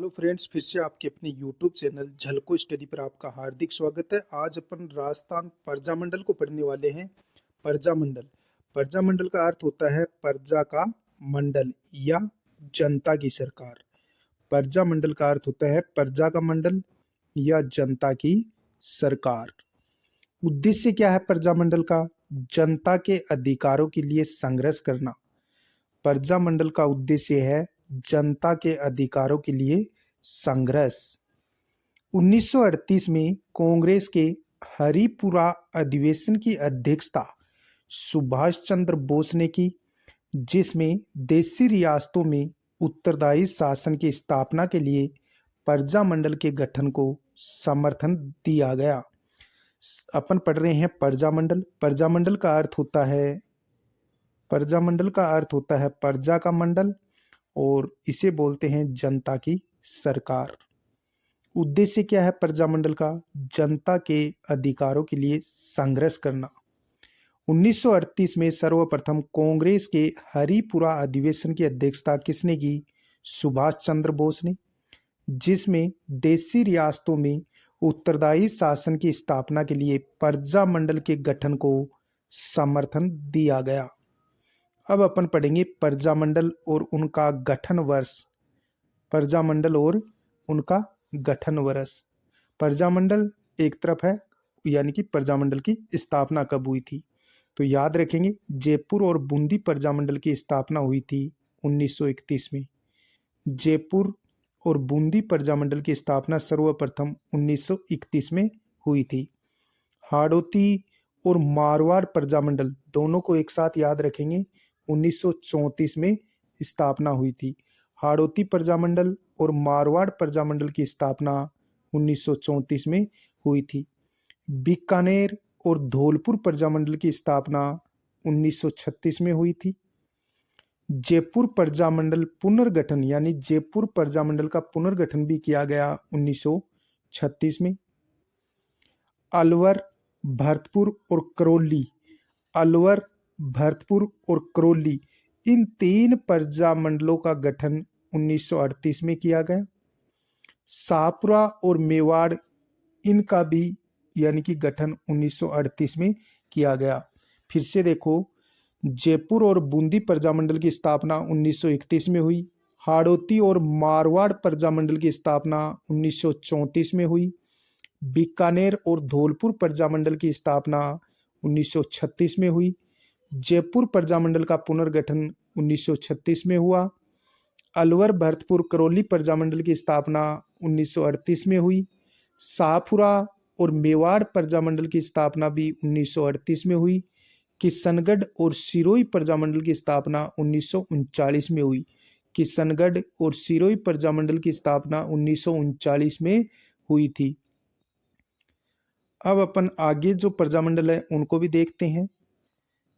Hello friends, फिर से आपके अपने यूट्यूब चैनल झलको स्टडी पर आपका हार्दिक स्वागत है। आज अपन राजस्थान प्रजामंडल को पढ़ने वाले हैं। प्रजामंडल प्रजामंडल का अर्थ होता है प्रजा का मंडल या जनता की सरकार। प्रजामंडल का अर्थ होता है प्रजा का मंडल या जनता की सरकार। उद्देश्य क्या है प्रजामंडल का? जनता के अधिकारों के लिए संघर्ष करना। प्रजामंडल का उद्देश्य है जनता के अधिकारों के लिए संघर्ष। 1938 में कांग्रेस के हरिपुरा अधिवेशन की अध्यक्षता सुभाष चंद्र बोस ने की, जिसमें देशी रियासतों में उत्तरदायी शासन की स्थापना के लिए प्रजामंडल के गठन को समर्थन दिया गया। अपन पढ़ रहे हैं प्रजामंडल। प्रजामंडल का अर्थ होता है प्रजा का मंडल और इसे बोलते हैं जनता की सरकार। उद्देश्य क्या है प्रजामंडल का? जनता के अधिकारों के लिए संघर्ष करना। 1938 में सर्वप्रथम कांग्रेस के हरिपुरा अधिवेशन की अध्यक्षता किसने की? सुभाष चंद्र बोस ने, जिसमें देशी रियासतों में उत्तरदायी शासन की स्थापना के लिए प्रजामंडल के गठन को समर्थन दिया गया। अब अपन पढ़ेंगे प्रजामंडल और उनका गठन वर्ष। प्रजामंडल और उनका गठन वर्ष। प्रजामंडल एक तरफ है, यानी कि प्रजामंडल की स्थापना कब हुई थी? तो याद रखेंगे, जयपुर और बूंदी प्रजामंडल की स्थापना हुई थी 1931 में। जयपुर और बूंदी प्रजामंडल की स्थापना सर्वप्रथम 1931 में हुई थी। हाड़ौती और मारवाड़ प्रजामंडल दोनों को एक साथ याद रखेंगे, 1934 में स्थापना हुई थी। हाड़ौती प्रजामंडल और मारवाड़ प्रजामंडल की स्थापना 1934 में हुई थी। बीकानेर और धौलपुर प्रजामंडल की स्थापना 1936 में हुई थी। जयपुर प्रजामंडल पुनर्गठन, यानी जयपुर प्रजामंडल का पुनर्गठन भी किया गया 1936 में। अलवर, भरतपुर और करौली इन तीन प्रजामंडलों का गठन 1938 में किया गया। शाहपुरा और मेवाड़ इनका भी यानी कि गठन 1938 में किया गया। फिर से देखो, जयपुर और बूंदी प्रजामंडल की स्थापना 1931 में हुई। हाड़ौती और मारवाड़ प्रजामंडल की स्थापना 1934 में हुई। बीकानेर और धौलपुर प्रजामंडल की स्थापना 1936 में हुई। जयपुर प्रजामंडल का पुनर्गठन 1936 में हुआ। अलवर, भरतपुर, करौली प्रजामंडल की स्थापना 1938 में हुई। शाहपुरा और मेवाड़ प्रजामंडल की स्थापना भी 1938 में हुई। किशनगढ़ और सिरोही प्रजामंडल की स्थापना 1939 में हुई। किशनगढ़ और सिरोही प्रजामंडल की स्थापना 1939 में हुई थी। अब अपन आगे जो प्रजामंडल है उनको भी देखते हैं,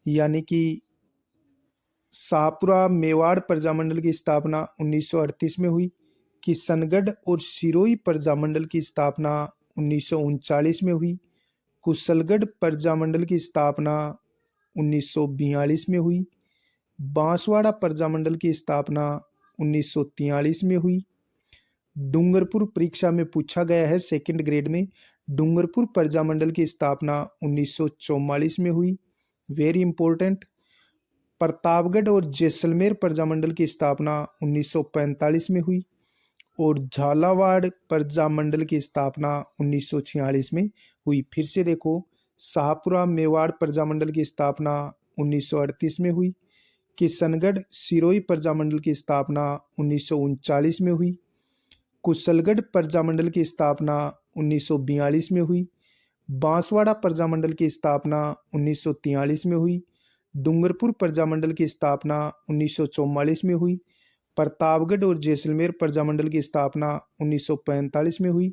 यानी कि शाहपुरा मेवाड़ प्रजामंडल की स्थापना 1938 में हुई। किशनगढ़ और सिरोही प्रजामंडल की स्थापना 1939 में हुई। कुशलगढ़ प्रजामंडल की स्थापना 1942 में हुई। बांसवाड़ा प्रजामंडल की स्थापना 1943 में हुई। डूंगरपुर परीक्षा में पूछा गया है सेकंड ग्रेड में। डूंगरपुर प्रजामंडल की स्थापना 1944 में हुई, वेरी इंपॉर्टेंट। प्रतापगढ़ और जैसलमेर प्रजामंडल की स्थापना 1945 में हुई और झालावाड़ प्रजामंडल की स्थापना 1946 में हुई। फिर से देखो, शाहपुरा मेवाड़ प्रजामंडल की स्थापना 1938 में हुई। किशनगढ़ सिरोही प्रजामंडल की स्थापना 1939 में हुई। कुशलगढ़ प्रजामंडल की स्थापना 1942 में हुई। बांसवाड़ा प्रजामंडल की स्थापना 1943 में हुई। डूंगरपुर प्रजामंडल की स्थापना 1944 में हुई। प्रतापगढ़ और जैसलमेर प्रजामंडल की स्थापना 1945 में हुई।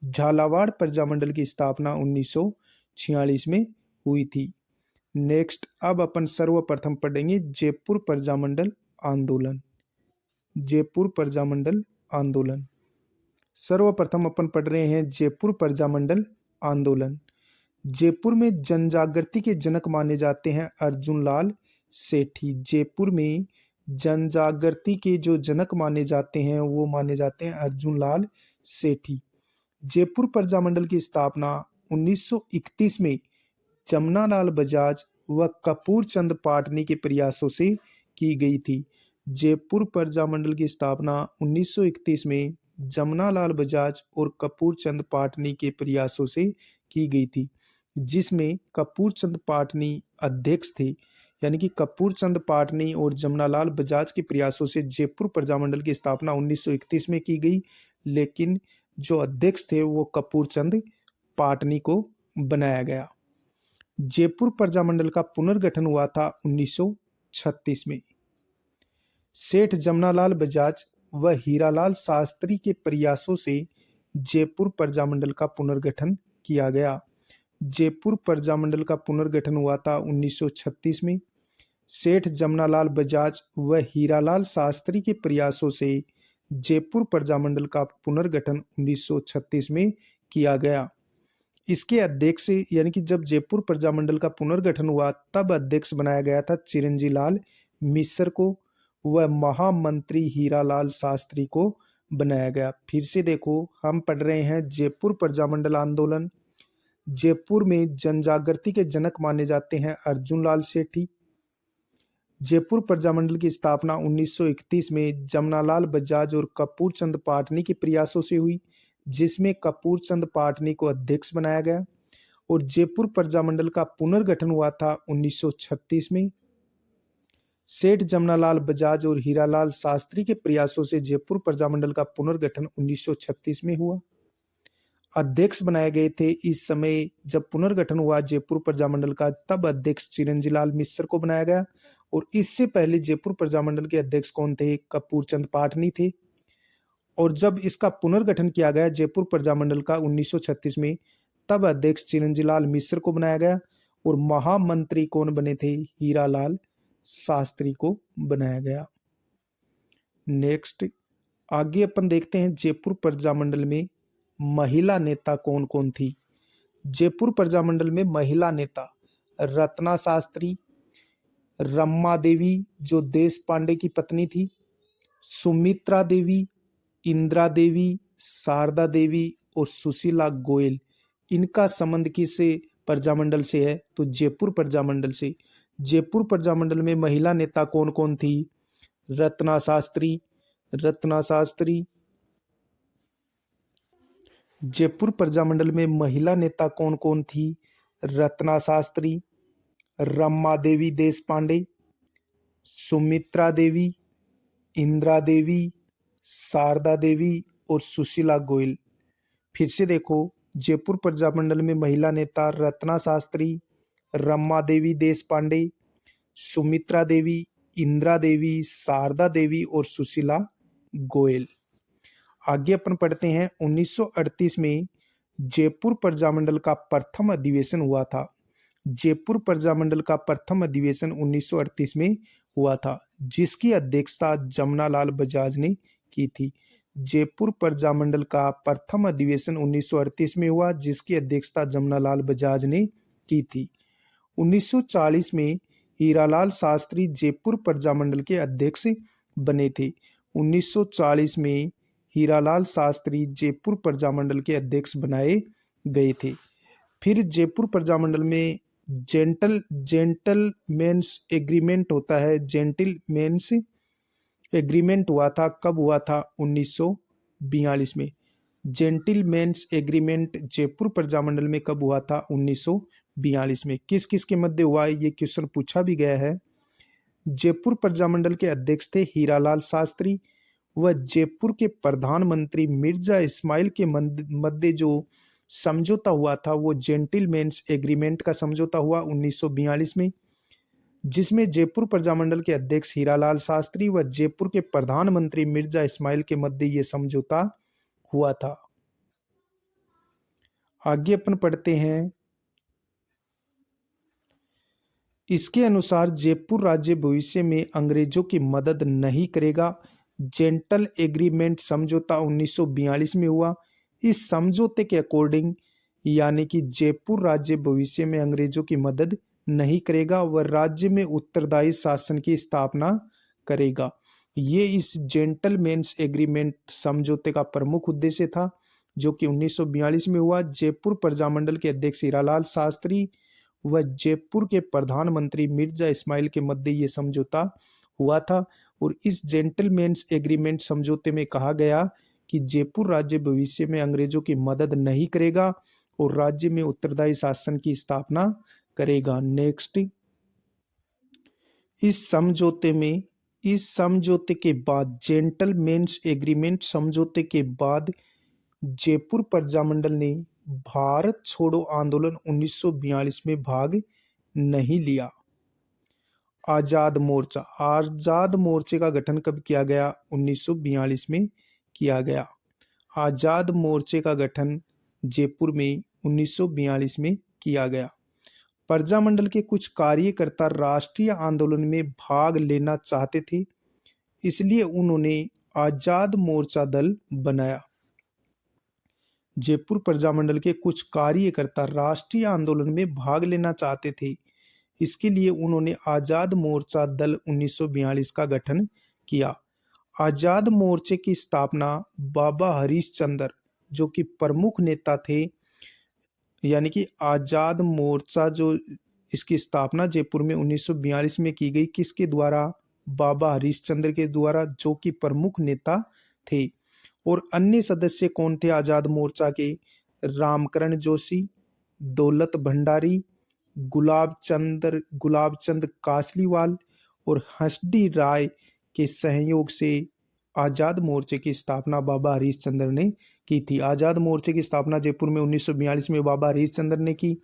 झालावाड़ प्रजामंडल की स्थापना 1946 में हुई थी। नेक्स्ट, अब अपन सर्वप्रथम पढ़ेंगे जयपुर प्रजामंडल आंदोलन। जयपुर प्रजामंडल आंदोलन सर्वप्रथम अपन पढ़ रहे हैं जयपुर प्रजामंडल आंदोलन। जयपुर में जनजागृति के जनक माने जाते हैं अर्जुन लाल सेठी। जयपुर में जनजागृति के जो जनक माने जाते हैं वो माने जाते हैं अर्जुन लाल सेठी। जयपुर प्रजामंडल की स्थापना 1931 में जमनालाल बजाज व कपूर चंद पाटनी के प्रयासों से की गई थी। जयपुर प्रजामंडल की स्थापना 1931 में जमनालाल बजाज और कपूर चंद पाटनी के प्रयासों से की गई थी, जिसमें कपूर चंद पाटनी अध्यक्ष थे। यानी कि कपूर चंद पाटनी और जमनालाल बजाज के प्रयासों से जयपुर प्रजामंडल की स्थापना 1931 में की गई, लेकिन जो अध्यक्ष थे वो कपूर चंद पाटनी को बनाया गया। जयपुर प्रजामंडल का पुनर्गठन हुआ था 1936 में। सेठ जमनालाल बजाज व हीरालाल शास्त्री के प्रयासों से जयपुर प्रजामंडल का पुनर्गठन किया गया। जयपुर प्रजामंडल का पुनर्गठन हुआ था 1936 में। सेठ जमनालाल बजाज व हीरालाल शास्त्री के प्रयासों से जयपुर प्रजामंडल का पुनर्गठन 1936 में किया गया। इसके अध्यक्ष यानी कि जब जयपुर प्रजामंडल का पुनर्गठन हुआ तब अध्यक्ष बनाया गया था चिरंजी लाल मिश्र को व महामंत्री हीरालाल शास्त्री को बनाया गया। फिर से देखो, हम पढ़ रहे हैं जयपुर प्रजामंडल आंदोलन। जयपुर में जनजागृति के जनक माने जाते हैं अर्जुन लाल सेठी। जयपुर प्रजामंडल की स्थापना 1931 में जमनालाल बजाज और कपूर चंद पाटनी के प्रयासों से हुई, जिसमें कपूर चंद पाटनी को अध्यक्ष बनाया गया। और जयपुर प्रजामंडल का पुनर्गठन हुआ था 1936 में। सेठ जमनालाल बजाज और हीरालाल शास्त्री के प्रयासों से जयपुर प्रजामंडल का पुनर्गठन 1936 में हुआ। अध्यक्ष बनाए गए थे इस समय जब पुनर्गठन हुआ जयपुर प्रजामंडल का, तब अध्यक्ष चिरंजी लाल मिश्र को बनाया गया। और इससे पहले जयपुर प्रजामंडल के अध्यक्ष कौन थे? कपूर चंद पाटनी थे। और जब इसका पुनर्गठन किया गया जयपुर प्रजामंडल का 1936 में, तब अध्यक्ष चिरंजी लाल मिश्र को बनाया गया। और महामंत्री कौन बने थे? हीरालाल शास्त्री को बनाया गया। नेक्स्ट, आगे अपन देखते हैं जयपुर प्रजामंडल में महिला नेता कौन कौन थी। जयपुर प्रजामंडल में महिला नेता रत्ना शास्त्री, रमा देवी जो देश पांडे की पत्नी थी, सुमित्रा देवी, इंदिरा देवी, शारदा देवी और सुशीला गोयल। इनका संबंध किस प्रजामंडल से है? तो जयपुर प्रजामंडल से। जयपुर प्रजामंडल में महिला नेता कौन कौन थी? रत्ना शास्त्री। जयपुर प्रजामंडल में महिला नेता कौन कौन थी? रत्ना शास्त्री, रमा देवी देश पांडे, सुमित्रा देवी, इंदिरा देवी, शारदा देवी और सुशीला गोयल। फिर से देखो, जयपुर प्रजामंडल में महिला नेता रत्ना शास्त्री, रमा देवी देश पांडे, सुमित्रा देवी, इंदिरा देवी, शारदा देवी और सुशीला गोयल। आगे अपन पढ़ते हैं 1938 में जयपुर प्रजामंडल का प्रथम अधिवेशन हुआ था। जयपुर प्रजामंडल का प्रथम अधिवेशन 1938 में हुआ था, जिसकी अध्यक्षता जमनालाल बजाज ने की थी। जयपुर प्रजामंडल का प्रथम अधिवेशन 1938 में हुआ, जिसकी अध्यक्षता जमनालाल बजाज ने की थी। 1940 में हीरालाल शास्त्री जयपुर प्रजामंडल के अध्यक्ष बने थे। 1940 में हीरालाल शास्त्री जयपुर प्रजामंडल के अध्यक्ष बनाए गए थे। फिर जयपुर प्रजामंडल में जेंटलमैन्स एग्रीमेंट होता है। जेंटलमैन्स एग्रीमेंट हुआ था, कब हुआ था? 1942 में। जेंटलमैन्स एग्रीमेंट जयपुर प्रजामंडल में कब हुआ था? 1942 में। किस किस के मध्य हुआ? ये क्वेश्चन पूछा भी गया है। जयपुर प्रजामंडल के अध्यक्ष थे हीरालाल शास्त्री व जयपुर के प्रधानमंत्री मिर्जा इस्माइल के मध्य जो समझौता हुआ था वो जेंटलमैन्स एग्रीमेंट का समझौता हुआ 1942 में, जिसमें जयपुर प्रजामंडल के अध्यक्ष हीरालाल शास्त्री व जयपुर के प्रधानमंत्री मिर्जा इस्माइल के मध्य ये समझौता हुआ था। आगे अपन पढ़ते हैं, इसके अनुसार जयपुर राज्य भविष्य में अंग्रेजों की मदद नहीं करेगा। जेंटल एग्रीमेंट समझौता 1942 में हुआ। इस समझौते के अकॉर्डिंग यानी कि जयपुर राज्य भविष्य में अंग्रेजों की मदद नहीं करेगा व राज्य में उत्तरदायी शासन की स्थापना करेगा। ये इस जेंटलमैन्स एग्रीमेंट समझौते का प्रमुख उद्देश्य था, जो कि 1942 में हुआ। जयपुर प्रजामंडल के अध्यक्ष हीरालाल शास्त्री व जयपुर के प्रधानमंत्री मिर्जा इस्माइल के मध्य ये समझौता हुआ था। और इस जेंटलमैन्स एग्रीमेंट समझौते में कहा गया कि जयपुर राज्य भविष्य में अंग्रेजों की मदद नहीं करेगा और राज्य में उत्तरदायी शासन की स्थापना करेगा। नेक्स्ट, इस समझौते के बाद, जेंटलमैन्स एग्रीमेंट समझौते के बाद जयपुर प्रजामंडल ने भारत छोड़ो आंदोलन 1942 में भाग नहीं लिया। आजाद मोर्चे का गठन कब किया गया? 1942 में किया गया। आजाद मोर्चे का गठन जयपुर में 1942 में किया गया। प्रजामंडल के कुछ कार्यकर्ता राष्ट्रीय आंदोलन में भाग लेना चाहते थे, इसलिए उन्होंने आजाद मोर्चा दल बनाया। जयपुर प्रजामंडल के कुछ कार्यकर्ता राष्ट्रीय आंदोलन में भाग लेना चाहते थे, इसके लिए उन्होंने आजाद मोर्चा दल 1942 का गठन किया। आजाद मोर्चे की स्थापना बाबा हरीशचंद्र, जो कि प्रमुख नेता थे, यानी कि आजाद मोर्चा जो इसकी स्थापना जयपुर में 1942 में की गई, किसके द्वारा? बाबा हरीशचंद्र के द्वारा, जो कि प्रमुख नेता थे। और अन्य सदस्य कौन थे आजाद मोर्चा के? रामकरण जोशी, दौलत भंडारी, गुलाबचंद कासलीवाल और हंसडी राय के सहयोग से आजाद मोर्चे की स्थापना बाबा हरीशचंद्र ने की थी। आजाद मोर्चे की स्थापना जयपुर में 1942 में बाबा हरीशचंद्र ने की।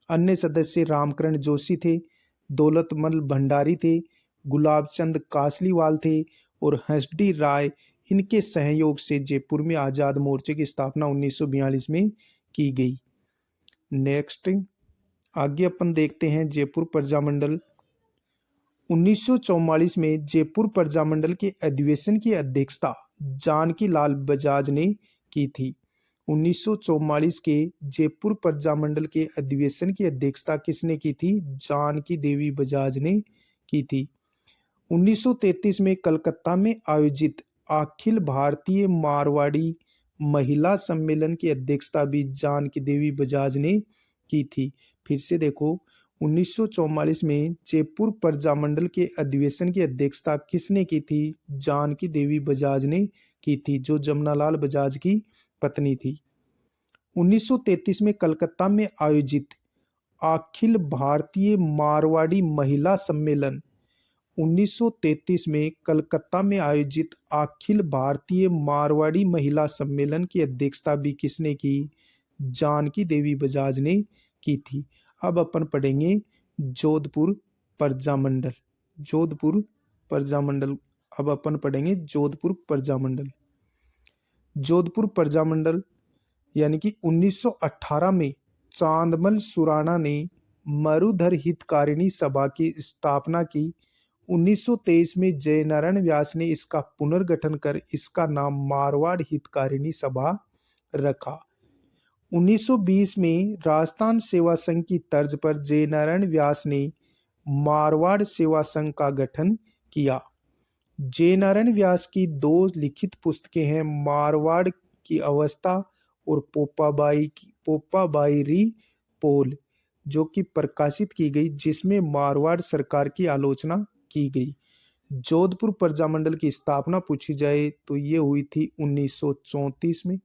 अन्य सदस्य रामकरण जोशी थे, दौलतमल भंडारी थे, गुलाबचंद कासलीवाल थे और हंसडी राय। इनके सहयोग से जयपुर में आजाद मोर्चे की स्थापना 1942 में की गई। नेक्स्ट, आगे अपन देखते हैं जयपुर प्रजामंडल। 1944 में जयपुर प्रजामंडल के अधिवेशन की अध्यक्षता जानकी लाल बजाज ने की थी। 1944 के जयपुर प्रजामंडल के अधिवेशन की अध्यक्षता किसने की थी? जानकी देवी बजाज ने की थी। 1933 में कलकत्ता में आयोजित अखिल भारतीय मारवाड़ी महिला सम्मेलन की अध्यक्षता भी जानकी देवी बजाज ने की थी। फिर से देखो, 1944 में जयपुर प्रजामंडल के अधिवेशन की अध्यक्षता किसने की थी? जानकी देवी बजाज ने की थी, जो जमनालाल बजाज की पत्नी थी। 1933 में कलकत्ता में आयोजित अखिल भारतीय मारवाड़ी महिला सम्मेलन 1933 में कलकत्ता में आयोजित अखिल भारतीय मारवाड़ी महिला सम्मेलन की अध्यक्षता भी किसने की? जानकी देवी बजाज ने की थी। अब अपन पढ़ेंगे जोधपुर प्रजामंडल। अब अपन पढ़ेंगे जोधपुर प्रजामंडल। जोधपुर प्रजामंडल यानी कि 1918 में चांदमल सुराणा ने मरुधर हितकारिणी सभा की स्थापना की। 1923 में जयनारायण व्यास ने इसका पुनर्गठन कर इसका नाम मारवाड़ हितकारिणी सभा रखा। 1920 में राजस्थान सेवा संघ की तर्ज पर जयनारायण व्यास ने मारवाड़ सेवा संघ का गठन किया। जयनारायण व्यास की 2 लिखित पुस्तकें हैं, मारवाड़ की अवस्था और पोपाबाई री पोल, जो कि प्रकाशित की गई, जिसमें मारवाड़ सरकार की आलोचना की गई। जोधपुर प्रजामंडल की स्थापना पूछी जाए तो ये हुई थी 1934 में।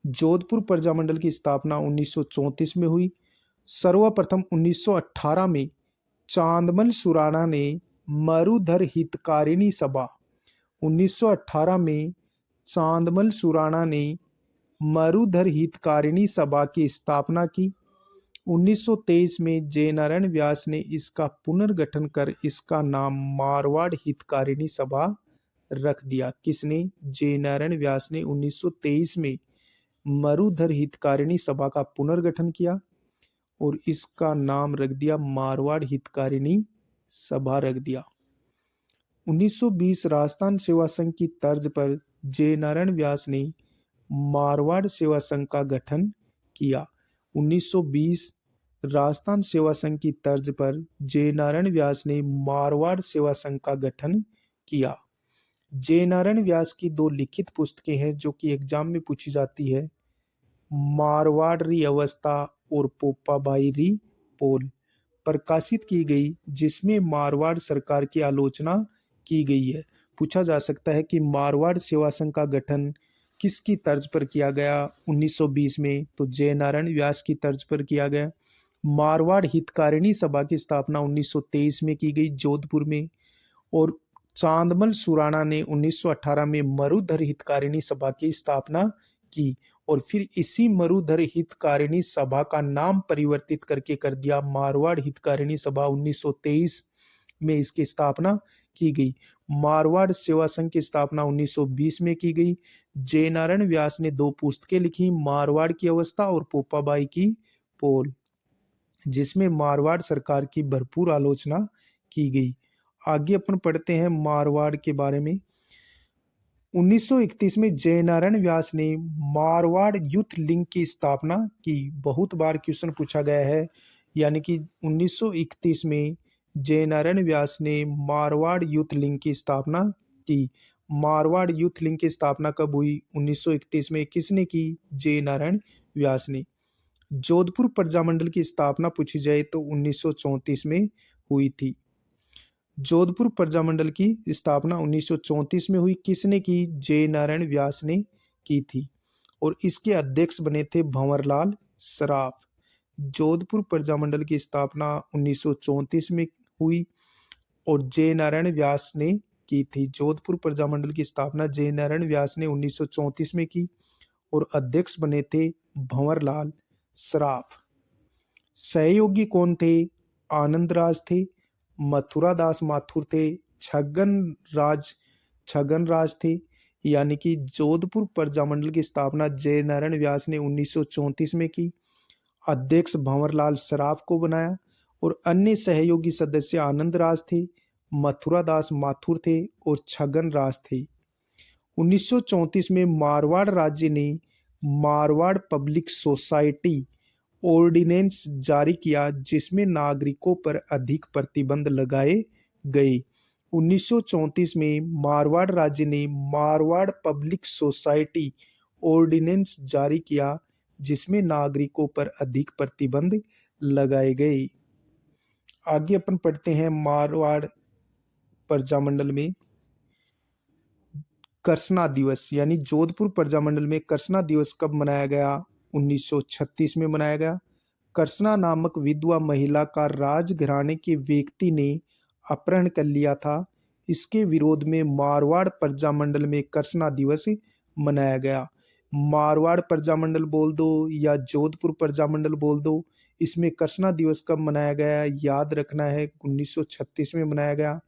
जोधपुर प्रजामंडल की स्थापना 1934 में हुई। सर्वप्रथम 1918 में चांदमल सुराणा ने मरुधर हितकारिणी सभा 1918 में चांदमल सुराणा ने मरुधर हितकारिणी सभा की स्थापना की। 1923 में जयनारायण व्यास ने इसका पुनर्गठन कर इसका नाम मारवाड़ हितकारिणी सभा रख दिया। किसने? जयनारायण व्यास ने 1923 में मरुधर हितकारिणी सभा का पुनर्गठन किया और इसका नाम रख दिया मारवाड़ हितकारिणी सभा रख दिया। 1920 राजस्थान सेवा संघ की तर्ज पर जयनारायण व्यास ने मारवाड़ सेवा संघ का गठन किया। 1920 राजस्थान सेवा संघ की तर्ज पर जयनारायण व्यास ने मारवाड़ सेवा संघ का गठन किया। जयनारायण व्यास की दो लिखित पुस्तकें हैं जो कि एग्जाम में पूछी जाती है, मारवाड़ री अवस्था और पोपाबाई री पोल, प्रकाशित की गई, जिसमें मारवाड़ सरकार की आलोचना की गई है। पूछा जा सकता है कि मारवाड़ सेवा संघ का गठन किसकी तर्ज पर किया गया 1920 में, तो जयनारायण व्यास की तर्ज पर किया गया। मारवाड़ हितकारिणी सभा की स्थापना 1923 में की गई जोधपुर में, और चांदमल सुराणा ने 1918 में मरुधर हितकारिणी सभा की स्थापना की, और फिर इसी मरुधर हितकारिणी सभा का नाम परिवर्तित करके कर दिया मारवाड़ हितकारिणी सभा। 1923 में इसकी स्थापना की गई। मारवाड़ सेवा संघ की स्थापना 1920 में की गई। जयनारायण व्यास ने दो पुस्तकें लिखी, मारवाड़ की अवस्था और पोपाबाई की पोल, जिसमें मारवाड़ सरकार की भरपूर आलोचना की गई। आगे अपन पढ़ते हैं मारवाड़ के बारे में। 1931 में जयनारायण व्यास ने मारवाड़ यूथ लीग की स्थापना की। बहुत बार क्वेश्चन पूछा गया है, यानी कि 1931 में जयनारायण व्यास ने मारवाड़ यूथ लीग की स्थापना की। मारवाड़ यूथ लीग की स्थापना कब हुई? 1931 में। किसने की? जयनारायण व्यास ने। जोधपुर प्रजामंडल की स्थापना पूछी जाए तो 1934 में हुई थी। जोधपुर प्रजामंडल की स्थापना 1934 में हुई। किसने की? जयनारायण व्यास ने की थी, और इसके अध्यक्ष बने थे भंवरलाल सराफ। जोधपुर प्रजामंडल की स्थापना 1934 में हुई और जयनारायण व्यास ने की थी। जोधपुर प्रजामंडल की स्थापना जयनारायण व्यास ने 1934 में की और अध्यक्ष बने थे भंवरलाल सराफ। सहयोगी कौन थे? आनंदराज थे, मथुरादास माथुर थे, छगन राज थे। यानी कि जोधपुर प्रजामंडल की स्थापना जयनारायण व्यास ने 1934 में की, अध्यक्ष भंवरलाल सराफ को बनाया, और अन्य सहयोगी सदस्य आनंदराज थे, मथुरादास माथुर थे और छगन राज थे। 1934 में मारवाड़ राज्य ने मारवाड़ पब्लिक सोसाइटी ऑर्डिनेंस जारी किया, जिसमें नागरिकों पर अधिक प्रतिबंध लगाए गए। 1934 में मारवाड़ राज्य ने मारवाड़ पब्लिक सोसाइटी ऑर्डिनेंस जारी किया, जिसमें नागरिकों पर अधिक प्रतिबंध लगाए गए। आगे अपन पढ़ते हैं मारवाड़ प्रजामंडल में कर्सना दिवस, यानी जोधपुर प्रजामंडल में कर्सना दिवस कब मनाया गया? 1936 में मनाया गया। कर्सना नामक विधवा महिला का राजघराने के व्यक्ति ने अपहरण कर लिया था। इसके विरोध में मारवाड़ प्रजामंडल में कर्सना दिवस मनाया गया। मारवाड़ प्रजामंडल बोल दो या जोधपुर प्रजामंडल बोल दो, इसमें कर्सना दिवस कब मनाया गया? याद रखना है, 1936 में मनाया गया।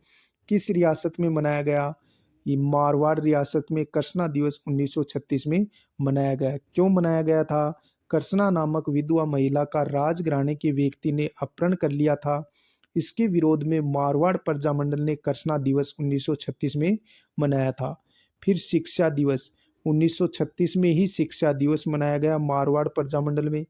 किस रियासत में मनाया गया? ये मारवाड़ रियासत में कर्सना दिवस 1936 में मनाया गया। क्यों मनाया गया था? कर्सना नामक विधवा महिला का राजघराने के व्यक्ति ने अपहरण कर लिया था। इसके विरोध में मारवाड़ प्रजामंडल ने कर्सना दिवस 1936 में मनाया था। फिर शिक्षा दिवस 1936 में ही शिक्षा दिवस मनाया गया मारवाड़ प्रजामंडल में।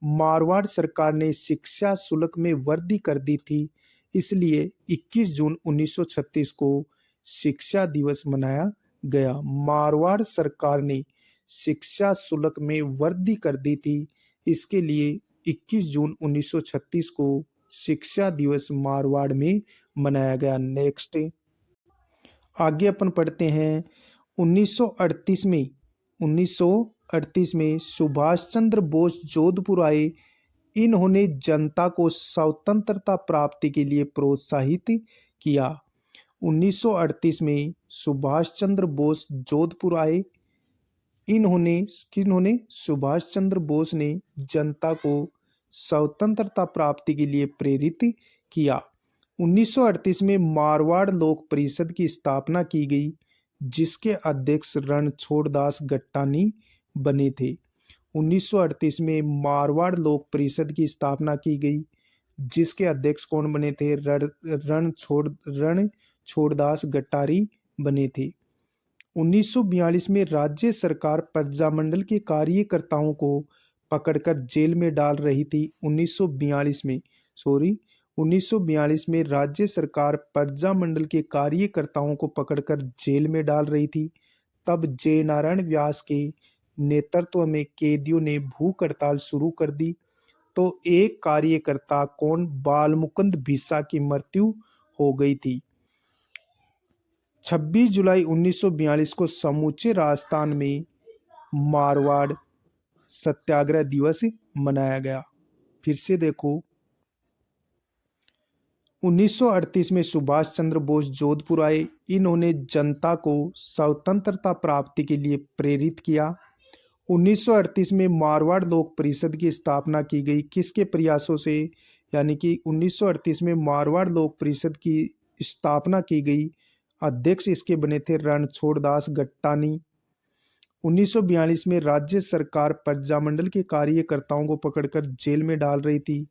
मारवाड़ सरकार ने शिक्षा शुल्क में वृद्धि कर दी थी, इसलिए 21 जून 1936 को शिक्षा दिवस मनाया गया। मारवाड़ सरकार ने शिक्षा शुल्क में वृद्धि कर दी थी, इसके लिए 21 जून 1936 को शिक्षा दिवस मारवाड़ में मनाया गया। नेक्स्ट आगे अपन पढ़ते हैं 1938 में सुभाष चंद्र बोस जोधपुर आए। इन्होंने जनता को स्वतंत्रता प्राप्ति के लिए प्रोत्साहित किया। 1938 में सुभाष चंद्र बोस जोधपुर आए। किन्होंने? सुभाष चंद्र बोस ने जनता को स्वतंत्रता प्राप्ति के लिए प्रेरित किया। 1938 में मारवाड़ लोक परिषद की स्थापना की गई, जिसके अध्यक्ष रणछोड़दास गट्टानी बने थे। 1938 में मारवाड़ लोक परिषद की स्थापना की गई, जिसके अध्यक्ष कौन बने थे? रणछोड़दास गट्टारी बने थे। 1942 में राज्य सरकार प्रजामंडल के कार्यकर्ताओं को पकड़कर जेल में डाल रही थी। 1942 में राज्य सरकार प्रजामंडल के कार्यकर्ताओं को पकड़कर जेल में डाल रही थी। तब जय नारायण व्यास के नेतृत्व में कैदियों ने भूख हड़ताल शुरू कर दी। तो एक कार्यकर्ता कौन, बालमुकुंद बिस्सा की मृत्यु हो गई थी। 26 जुलाई 1942 को समूचे राजस्थान में मारवाड़ सत्याग्रह दिवस मनाया गया। फिर से देखो, 1938 में सुभाष चंद्र बोस जोधपुर आए। इन्होंने जनता को स्वतंत्रता प्राप्ति के लिए प्रेरित किया। 1938 में मारवाड़ लोक परिषद की स्थापना की गई। किसके प्रयासों से? यानी कि 1938 में मारवाड़ लोक परिषद की स्थापना की गई। अध्यक्ष इसके बने थे रणछोड़ दास गट्टानी। 1942 में राज्य सरकार प्रजामंडल के कार्यकर्ताओं को पकड़कर जेल में डाल रही थी।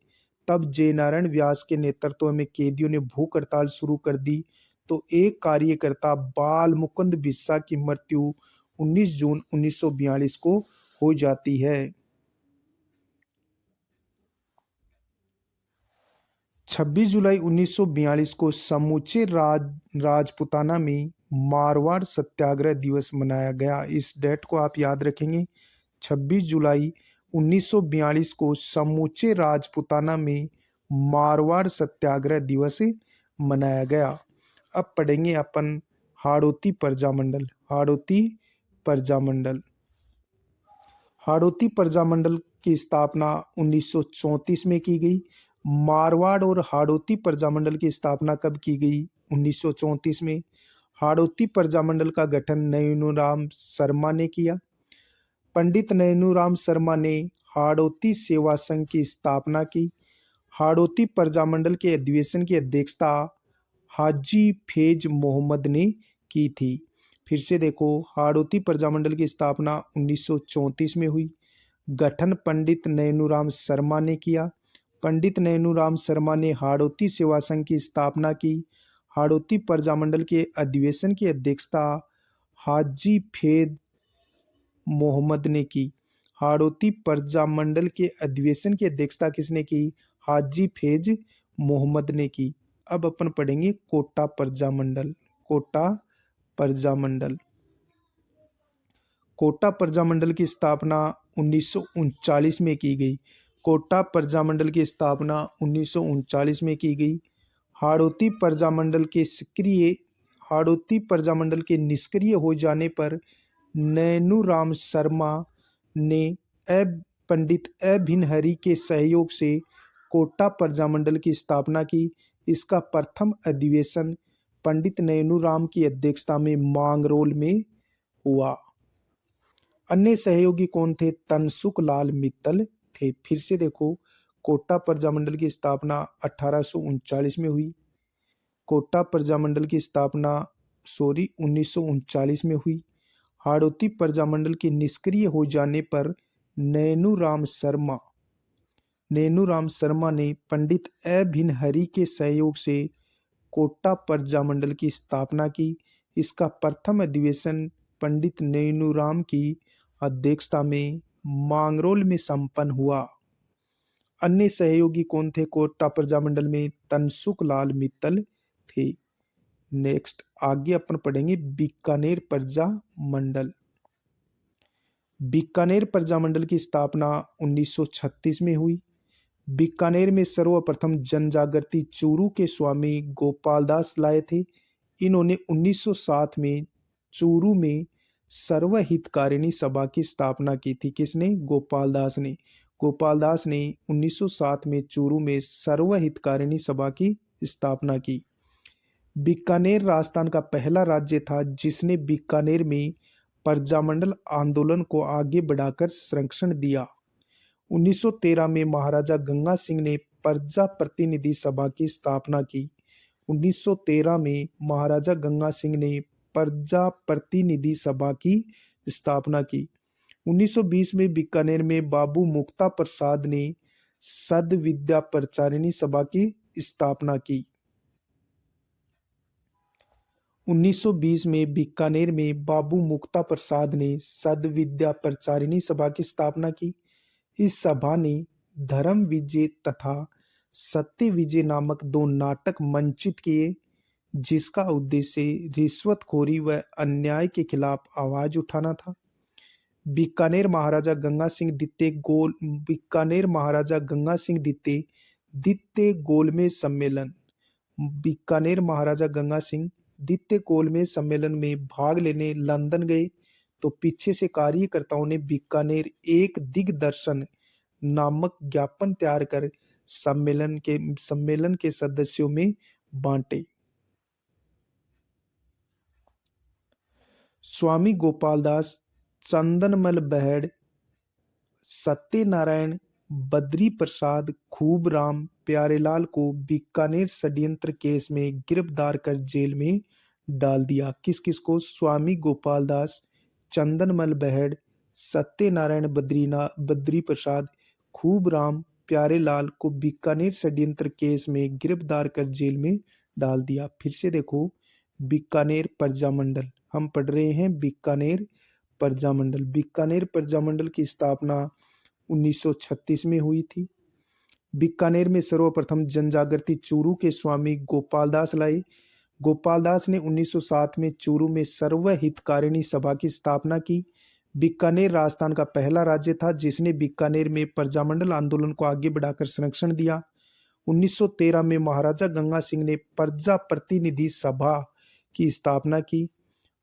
तब जय नारायण व्यास के नेतृत्व में कैदियों ने भूख हड़ताल शुरू कर दी। तो एक कार्यकर्ता बाल मुकुंद बिस्सा की मृत्यु 19 जून 1942 को हो जाती है। 26 जुलाई 1942 को समूचे राजपुताना में मारवाड़ सत्याग्रह दिवस मनाया गया। इस डेट को आप याद रखेंगे। 26 जुलाई 1942 को समूचे राजपुताना में मारवाड़ सत्याग्रह दिवस मनाया गया। अब पढ़ेंगे अपन हाड़ौती प्रजामंडल। हाड़ौती प्रजामंडल की स्थापना 1934 में की गई। मारवाड़ और हाड़ौती प्रजामंडल की स्थापना कब की गई? 1934 में। हाड़ौती प्रजामंडल का गठन नैनूराम शर्मा ने किया। पंडित नैनूराम शर्मा ने हाड़ौती सेवा संघ की स्थापना की। हाड़ौती प्रजामंडल के अधिवेशन की अध्यक्षता हाजी फैज मोहम्मद ने की थी। फिर से देखो, हाड़ौती प्रजामंडल की स्थापना 1934 में हुई। गठन पंडित नैनूराम शर्मा ने किया। पंडित नैनूराम शर्मा ने हाड़ौती सेवा संघ की स्थापना की। हाड़ौती प्रजामंडल के अधिवेशन की अध्यक्षता हाजी फैज मोहम्मद ने की। हाड़ौती प्रजामंडल के अधिवेशन की अध्यक्षता किसने की? हाजी फैज मोहम्मद ने की। अब अपन पढ़ेंगे कोटा प्रजामंडल। कोटा प्रजामंडल की स्थापना 1939 में की गई। कोटा प्रजामंडल की स्थापना 1939 में की गई। हाड़ौती प्रजामंडल के निष्क्रिय हो जाने पर नैनूराम शर्मा ने पंडित अभिनहरी के सहयोग से कोटा प्रजामंडल की स्थापना की। इसका प्रथम अधिवेशन पंडित नैनूराम की अध्यक्षता में मांगरोल में हुआ। अन्य सहयोगी कौन थे? तनसुख लाल मित्तल थे। फिर से देखो, कोटा प्रजामंडल की स्थापना 1839 में हुई। कोटा प्रजामंडल की स्थापना 1939 में हुई। हाड़ौती प्रजामंडल के निष्क्रिय हो जाने पर नैनूराम शर्मा ने पंडित अभिनहरी के सहयोग से कोटा प्रजामंडल की स्थापना की। इसका प्रथम अधिवेशन पंडित नैनूराम की अध्यक्षता में मांगरोल में संपन्न हुआ। अन्य सहयोगी कौन थे कोटा प्रजामंडल में? तनसुख लाल मित्तल थे। नेक्स्ट आगे अपन पढ़ेंगे बीकानेर प्रजामंडल। बीकानेर प्रजामंडल की स्थापना 1936 में हुई। बीकानेर में सर्वप्रथम जनजागृति चूरू के स्वामी गोपाल दास लाए थे। इन्होंने 1907 में चूरू में सर्वहितकारिणी सभा की स्थापना की थी। किसने? गोपाल दास ने। गोपाल दास ने 1907 में चूरू में सर्वहितकारिणी सभा की स्थापना की। बीकानेर राजस्थान का पहला राज्य था जिसने बीकानेर में प्रजामंडल आंदोलन को आगे बढ़ाकर संरक्षण दिया। 1913 में महाराजा गंगा सिंह ने प्रजा प्रतिनिधि सभा की स्थापना की। 1913 में महाराजा गंगा सिंह ने प्रजा प्रतिनिधि सभा की स्थापना की। 1920 में बीकानेर में बाबू मुक्ता प्रसाद ने सद्विद्या प्रचारिणी सभा की स्थापना की। 1920 में बीकानेर में बाबू मुक्ता प्रसाद ने सद्विद्या प्रचारिणी सभा की स्थापना की। इस सभा ने धर्म विजय तथा सत्य विजय नामक दो नाटक मंचित किए, जिसका उद्देश्य रिश्वतखोरी व अन्याय के खिलाफ आवाज उठाना था। बीकानेर महाराजा गंगा सिंह द्वितीय गोलमेज सम्मेलन। बीकानेर महाराजा गंगा सिंह द्वितीय गोलमेज सम्मेलन में भाग लेने लंदन गए, तो पीछे से कार्यकर्ताओं ने बीकानेर एक दिग्दर्शन नामक ज्ञापन तैयार कर सम्मेलन के सदस्यों में बांटे। स्वामी गोपालदास, चंदनमल बहड़, सत्यनारायण, बद्री प्रसाद, खूबराम, प्यारेलाल को बीकानेर षड्यंत्र केस में गिरफ्तार कर जेल में डाल दिया। किस किस को? स्वामी गोपालदास, चंदनमल बहड़, सत्यनारायण, बद्री प्रसाद, खूबराम, प्यारेलाल को बीकानेर षड्यंत्र केस में गिरफ्तार कर जेल में डाल दिया। फिर से देखो, बीकानेर प्रजामंडल, हम पढ़ रहे हैं बीकानेर प्रजामंडल। बीकानेर प्रजामंडल की स्थापना 1936 में हुई थी। बीकानेर में सर्वप्रथम जनजागृति चूरू के स्वामी गोपालदास लाए। गोपालदास ने 1907 में चूरू में सर्वहितकारिणी सभा की स्थापना की। बीकानेर राजस्थान का पहला राज्य था जिसने बीकानेर में प्रजामंडल आंदोलन को आगे बढ़ाकर संरक्षण दिया। 1913 में महाराजा गंगा सिंह ने प्रजा प्रतिनिधि सभा की स्थापना की।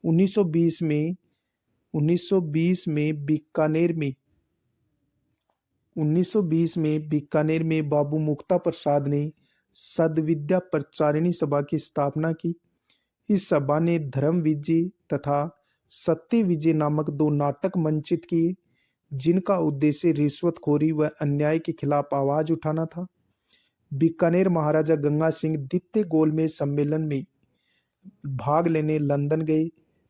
1920 में बीकानेर में बाबू मुक्ता प्रसाद ने सद्विद्या प्रचारिणी सभा की स्थापना की। इस सभा ने धर्म विजय तथा सत्य विजय नामक दो नाटक मंचित किए, जिनका उद्देश्य रिश्वतखोरी व अन्याय के खिलाफ आवाज उठाना था। बीकानेर महाराजा गंगा सिंह द्वितीय गोलमेज सम्मेलन में भाग लेने लंदन गए,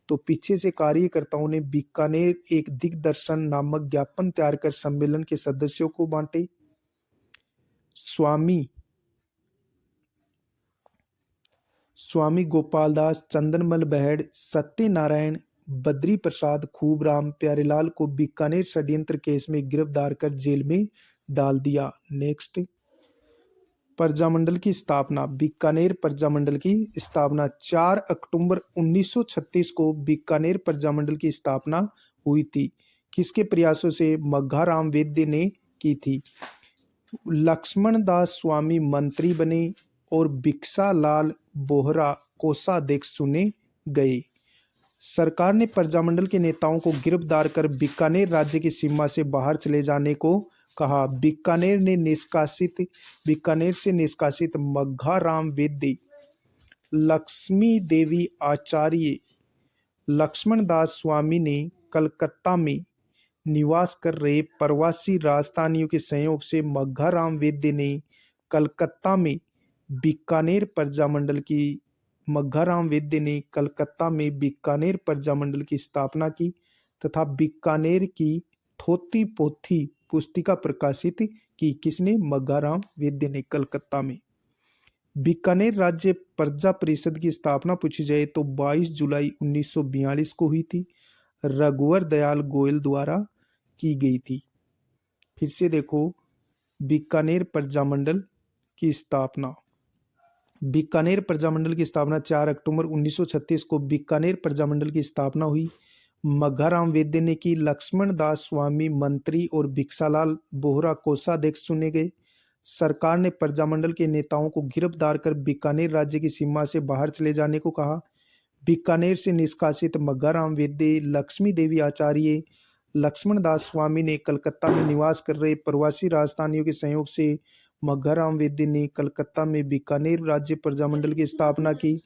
तो पीछे से कार्यकर्ताओं ने बीकानेर एक दिग्दर्शन नामक ज्ञापन तैयार कर सम्मेलन के सदस्यों को बांटे। स्वामी गोपालदास, चंदनमल बहड़, सत्यनारायण, बद्री प्रसाद, खूबराम, प्यारेलाल को बीकानेर षड्यंत्र केस में गिरफ्तार कर जेल में डाल दिया। नेक्स्ट, प्रजामंडल की स्थापना। बीकानेर प्रजामंडल की स्थापना 4 अक्टूबर 1936 को बीकानेर प्रजामंडल की स्थापना हुई थी। किसके प्रयासों से? मघाराम वेद्य ने की थी। लक्ष्मण दास स्वामी मंत्री बने और भिक्षालाल बोहरा कोषाध्यक्ष चुने गए। सरकार ने प्रजामंडल के नेताओं को गिरफ्तार कर बीकानेर राज्य की सीमा से बाहर चले जाने को कहा। बीकानेर से निष्कासित मघाराम वेद्य, लक्ष्मी देवी आचार्य, लक्ष्मण दास स्वामी ने कलकत्ता में निवास कर रहे प्रवासी राजस्थानियों के सहयोग से मघाराम वेद्य ने कलकत्ता में बीकानेर प्रजामंडल की स्थापना की तथा बीकानेर की थोती पोथी पुस्तिका प्रकाशित की। किसने? मघाराम वेद्य ने कलकत्ता में। बीकानेर राज्य प्रजा परिषद की स्थापना पूछी जाए तो 22 जुलाई 1942 को हुई थी, रघुवर दयाल गोयल द्वारा की गई थी। फिर से देखो, बीकानेर प्रजामंडल की स्थापना। बीकानेर प्रजामंडल की स्थापना 4 अक्टूबर 1936 को बीकानेर प्रजामंडल की स्थापना हुई। मघाराम वेद्य ने की। लक्ष्मण दास स्वामी मंत्री और भिक्षालाल बोहरा कोषाध्यक्ष चुने गए। सरकार ने प्रजामंडल के नेताओं को गिरफ्तार कर बीकानेर राज्य की सीमा से बाहर चले जाने को कहा। बीकानेर से निष्कासित मघाराम वेद्य, लक्ष्मी देवी आचार्य, लक्ष्मण दास स्वामी ने कलकत्ता में निवास कर रहे प्रवासी राजस्थानियों के सहयोग से मघाराम वेद्य ने कलकत्ता में बीकानेर राज्य प्रजामंडल की स्थापना की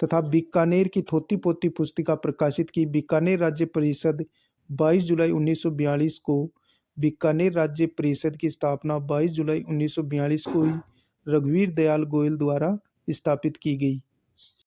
तथा बीकानेर की थोती पोती पुस्तिका प्रकाशित की। बीकानेर राज्य परिषद 22 जुलाई 1942 को बीकानेर राज्य परिषद की स्थापना 22 जुलाई 1942 को ही रघुवीर दयाल गोयल द्वारा स्थापित की गई।